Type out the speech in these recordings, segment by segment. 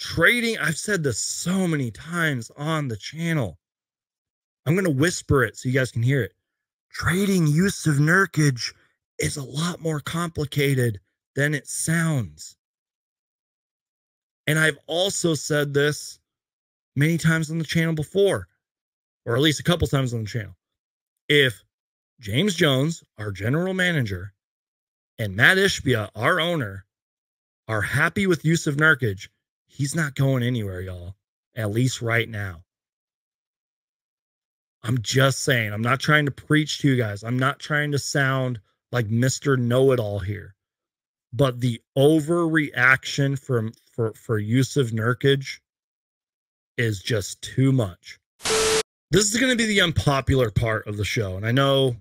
trading, I've said this so many times on the channel. I'm going to whisper it so you guys can hear it. Trading Jusuf Nurkic is a lot more complicated than it sounds. And I've also said this many times on the channel before, or at least a couple times on the channel. If James Jones, our general manager, and Matt Ishbia, our owner, are happy with Jusuf Nurkic, he's not going anywhere, y'all. At least right now. I'm just saying. I'm not trying to preach to you guys. I'm not trying to sound like Mr. Know-It-All here. But the overreaction for Jusuf Nurkic is just too much. This is going to be the unpopular part of the show. And I know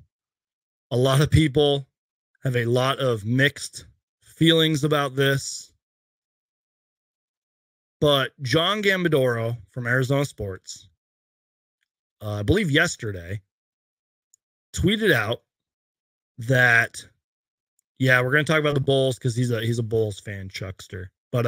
a lot of people have a lot of mixed feelings about this. But John Gambadoro from Arizona Sports, I believe yesterday, tweeted out that, yeah, we're going to talk about the Bulls because he's a Bulls fan, Chuckster. But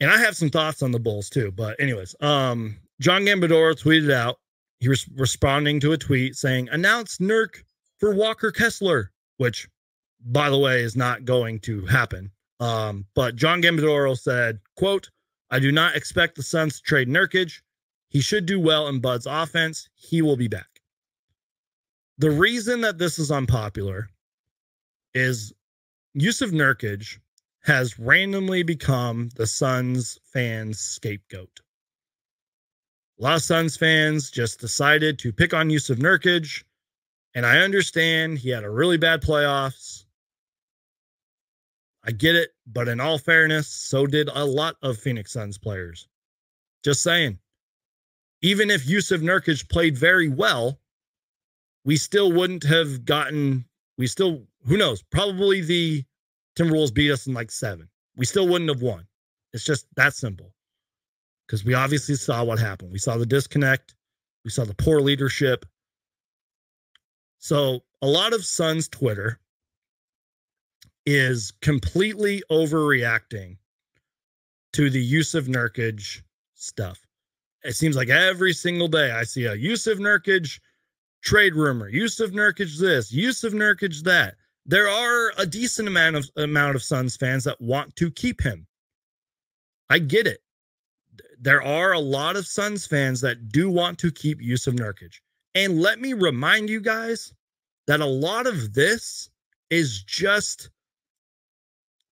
and I have some thoughts on the Bulls too. But anyways, John Gambadoro tweeted out, he was responding to a tweet saying, "Announce Nurk for Walker Kessler," which, by the way, is not going to happen. But John Gambadoro said, quote, "I do not expect the Suns to trade Nurkic. He should do well in Bud's offense. He will be back." The reason that this is unpopular is Jusuf Nurkic has randomly become the Suns fans' scapegoat. A lot of Suns fans just decided to pick on Jusuf Nurkic, and I understand he had a really bad playoffs. I get it, but in all fairness, so did a lot of Phoenix Suns players. Just saying. Even if Jusuf Nurkic played very well, we still wouldn't have gotten, who knows, probably the Timberwolves beat us in like 7. We still wouldn't have won. It's just that simple. Because we obviously saw what happened. We saw the disconnect. We saw the poor leadership. So a lot of Suns Twitter is completely overreacting to the Jusuf Nurkic stuff. It seems like every single day I see a Jusuf Nurkic trade rumor, Jusuf Nurkic this, Jusuf Nurkic that. There are a decent amount of Suns fans that want to keep him. I get it. There are a lot of Suns fans that do want to keep Jusuf Nurkic. And let me remind you guys that a lot of this is just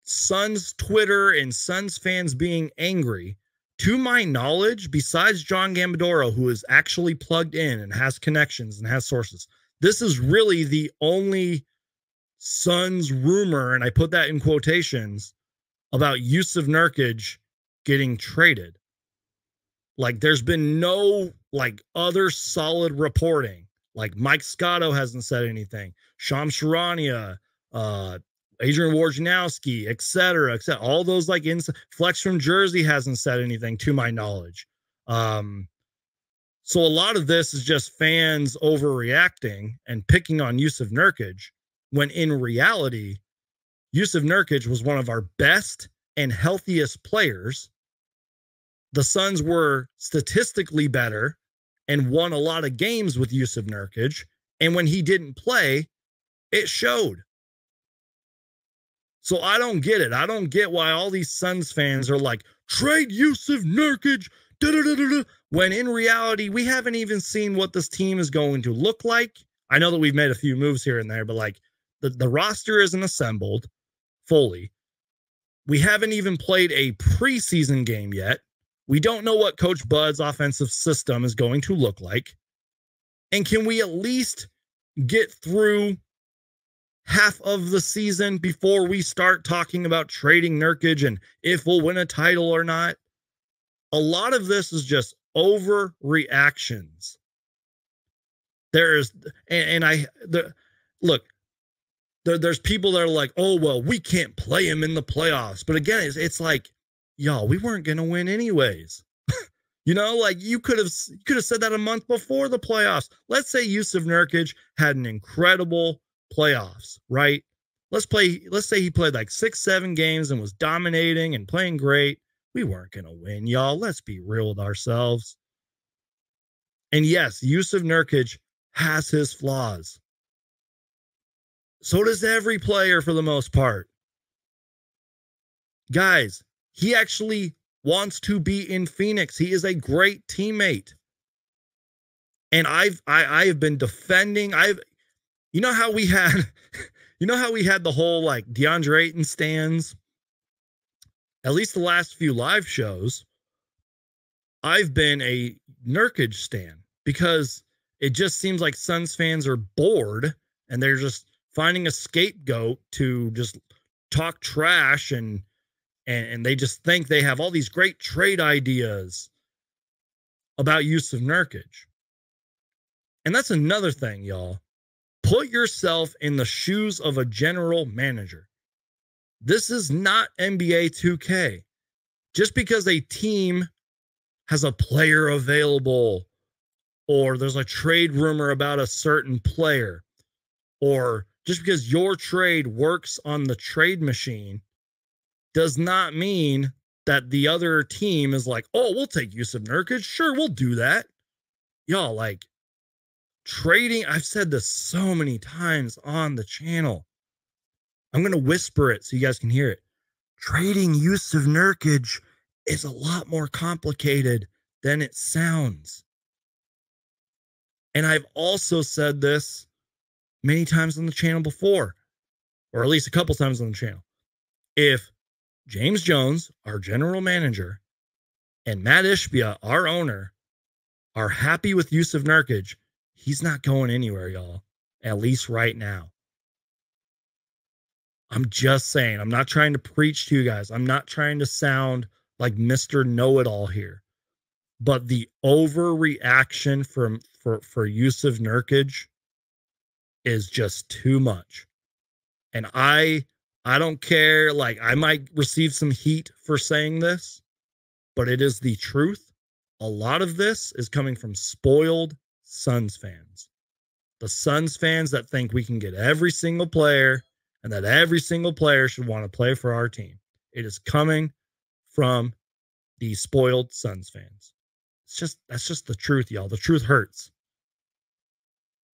Suns Twitter and Suns fans being angry. To my knowledge, besides John Gambadoro, who is actually plugged in and has connections and has sources, this is really the only Suns rumor, and I put that in quotations, about Jusuf Nurkic getting traded. Like, there's been no, like, other solid reporting. Like, Mike Scotto hasn't said anything. Shams Charania, Adrian Wojnarowski, et cetera. All those, like, Flex from Jersey hasn't said anything to my knowledge. So a lot of this is just fans overreacting and picking on Jusuf Nurkic, when in reality, Jusuf Nurkic was one of our best and healthiest players. The Suns were statistically better and won a lot of games with Jusuf Nurkic. And when he didn't play, it showed. So I don't get it. I don't get why all these Suns fans are like, trade Jusuf Nurkic, when in reality, we haven't even seen what this team is going to look like. I know that we've made a few moves here and there, but like the roster isn't assembled fully. We haven't even played a preseason game yet. We don't know what Coach Bud's offensive system is going to look like. And can we at least get through half of the season before we start talking about trading Nurkic and if we'll win a title or not? A lot of this is just overreactions. There's people that are like, oh, well, we can't play him in the playoffs. But again, it's like, y'all, we weren't going to win anyways. You know, like you could have said that a month before the playoffs. Let's say Jusuf Nurkic had an incredible playoffs, right? let's say he played like 6-7 games and was dominating and playing great. We weren't going to win, y'all. Let's be real with ourselves. And yes, Jusuf Nurkic has his flaws. So does every player for the most part. Guys, he actually wants to be in Phoenix. He is a great teammate. And I have been defending. You know how we had the whole like DeAndre Ayton stands? At least the last few live shows, I've been a Nurkic stan because it just seems like Suns fans are bored and they're just finding a scapegoat to just talk trash and they just think they have all these great trade ideas about Jusuf Nurkic. And that's another thing, y'all. Put yourself in the shoes of a general manager. This is not NBA 2K. Just because a team has a player available, or there's a trade rumor about a certain player, or just because your trade works on the trade machine, does not mean that the other team is like, oh, we'll take Jusuf Nurkic. Sure, we'll do that. Y'all, like, trading, I've said this so many times on the channel. I'm going to whisper it so you guys can hear it. Trading Jusuf Nurkic is a lot more complicated than it sounds. And I've also said this many times on the channel before, or at least a couple times on the channel. If James Jones, our general manager, and Matt Ishbia, our owner, are happy with Jusuf Nurkic, he's not going anywhere, y'all. At least right now. I'm just saying. I'm not trying to preach to you guys. I'm not trying to sound like Mr. Know-It-All here. But the overreaction for Jusuf Nurkic is just too much. And I don't care. Like, I might receive some heat for saying this, but it is the truth. A lot of this is coming from spoiled Suns fans. The Suns fans that think we can get every single player and that every single player should want to play for our team. It is coming from the spoiled Suns fans. That's just the truth, y'all. The truth hurts.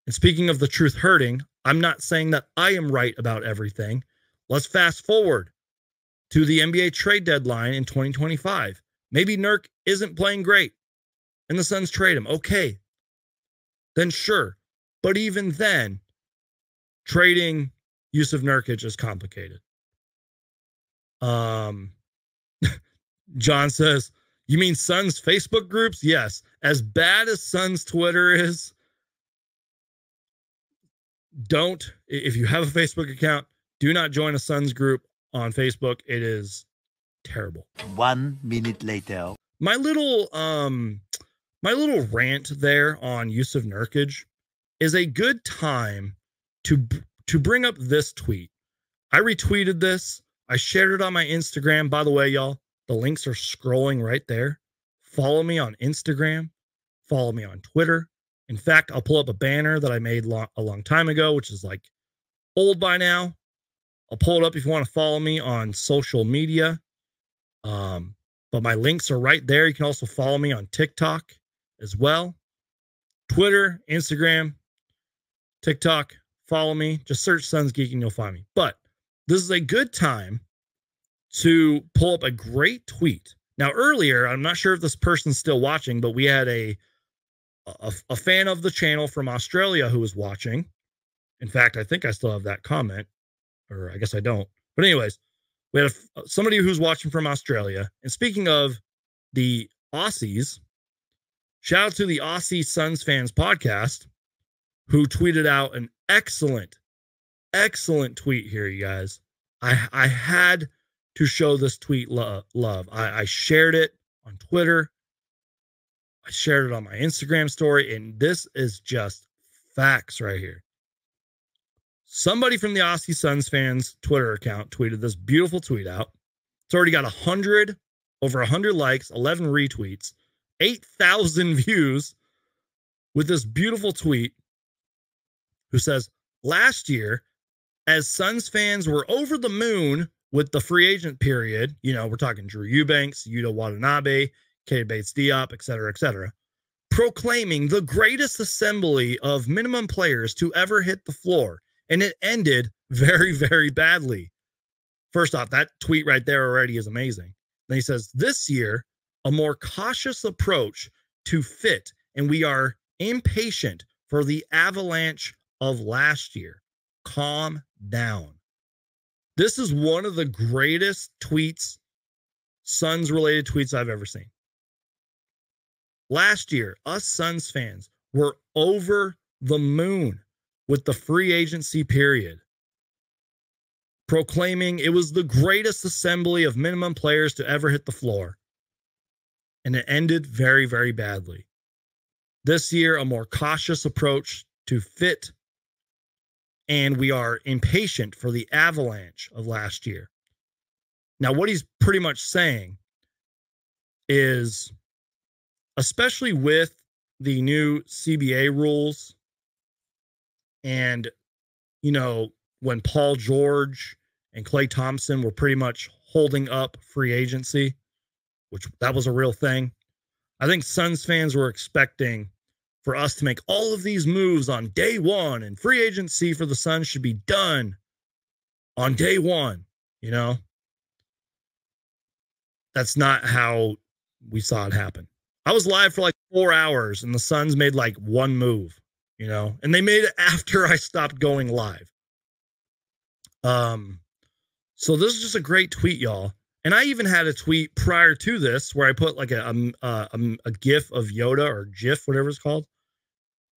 And speaking of the truth hurting, I'm not saying that I am right about everything. Let's fast forward to the NBA trade deadline in 2025. Maybe Nurk isn't playing great and the Suns trade him. Okay, then sure. But even then, trading Jusuf Nurkic is complicated. John says, you mean Suns Facebook groups? Yes. As bad as Suns Twitter is, if you have a Facebook account, do not join a Suns group on Facebook. It is terrible. 1 minute later. My little rant there on Jusuf Nurkic is a good time to bring up this tweet. I retweeted this. I shared it on my Instagram. By the way, y'all, the links are scrolling right there. Follow me on Instagram. Follow me on Twitter. In fact, I'll pull up a banner that I made a long time ago, which is like old by now. I'll pull it up if you want to follow me on social media. But my links are right there. You can also follow me on TikTok as well. Twitter, Instagram, TikTok. Follow me. Just search Suns Geek and you'll find me. But this is a good time to pull up a great tweet. Now, earlier, I'm not sure if this person's still watching, but we had a fan of the channel from Australia who was watching. In fact, I think I still have that comment, or I guess I don't. But anyways, we had somebody who's watching from Australia. And speaking of the Aussies, shout out to the Aussie Suns Fans podcast, who tweeted out an excellent tweet here, you guys. I had to show this tweet love. I shared it on Twitter. I shared it on my Instagram story, and this is just facts right here. Somebody from the Aussie Suns Fans Twitter account tweeted this beautiful tweet out. It's already got over 100 likes, 11 retweets, 8,000 views with this beautiful tweet who says, last year, as Suns fans were over the moon with the free agent period, you know, we're talking Drew Eubanks, Yuta Watanabe, Keita Bates-Diop, et cetera, proclaiming the greatest assembly of minimum players to ever hit the floor. And it ended very, very badly. First off, that tweet right there already is amazing. Then he says, this year, a more cautious approach to fit, and we are impatient for the avalanche of last year. Calm down. This is one of the greatest tweets, Suns-related tweets I've ever seen. Last year, us Suns fans were over the moon with the free agency period, proclaiming it was the greatest assembly of minimum players to ever hit the floor. And it ended very, very badly. This year, a more cautious approach to fit, and we are impatient for the avalanche of last year. Now, what he's pretty much saying is, especially with the new CBA rules, and, you know, when Paul George and Klay Thompson were pretty much holding up free agency, which that was a real thing. I think Suns fans were expecting for us to make all of these moves on day one, and free agency for the Suns should be done on day one. You know, that's not how we saw it happen. I was live for like 4 hours and the Suns made like one move, you know, and they made it after I stopped going live. So this is just a great tweet, y'all. And I even had a tweet prior to this where I put like a GIF of Yoda, or GIF, whatever it's called.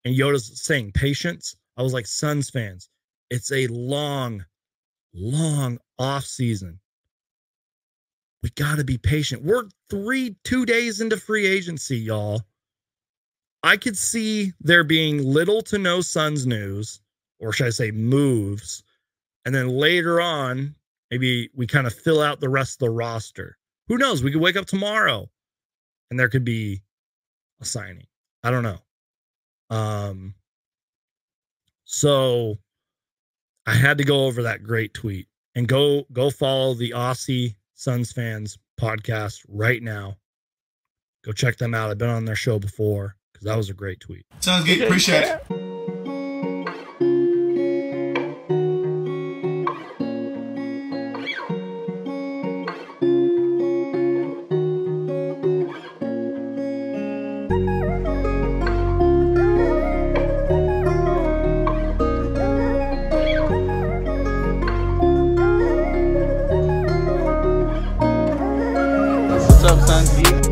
And Yoda's saying patience. I was like, Suns fans, it's a long, long off season. We got to be patient. We're 2 days into free agency, y'all. I could see there being little to no Suns news, or should I say moves. And then later on, maybe we kind of fill out the rest of the roster. Who knows? We could wake up tomorrow and there could be a signing. I don't know. So I had to go over that great tweet, and go follow the Aussie Suns Fans podcast right now. Go check them out. I've been on their show before because that was a great tweet. Sounds good. Appreciate it. What's up, Suns?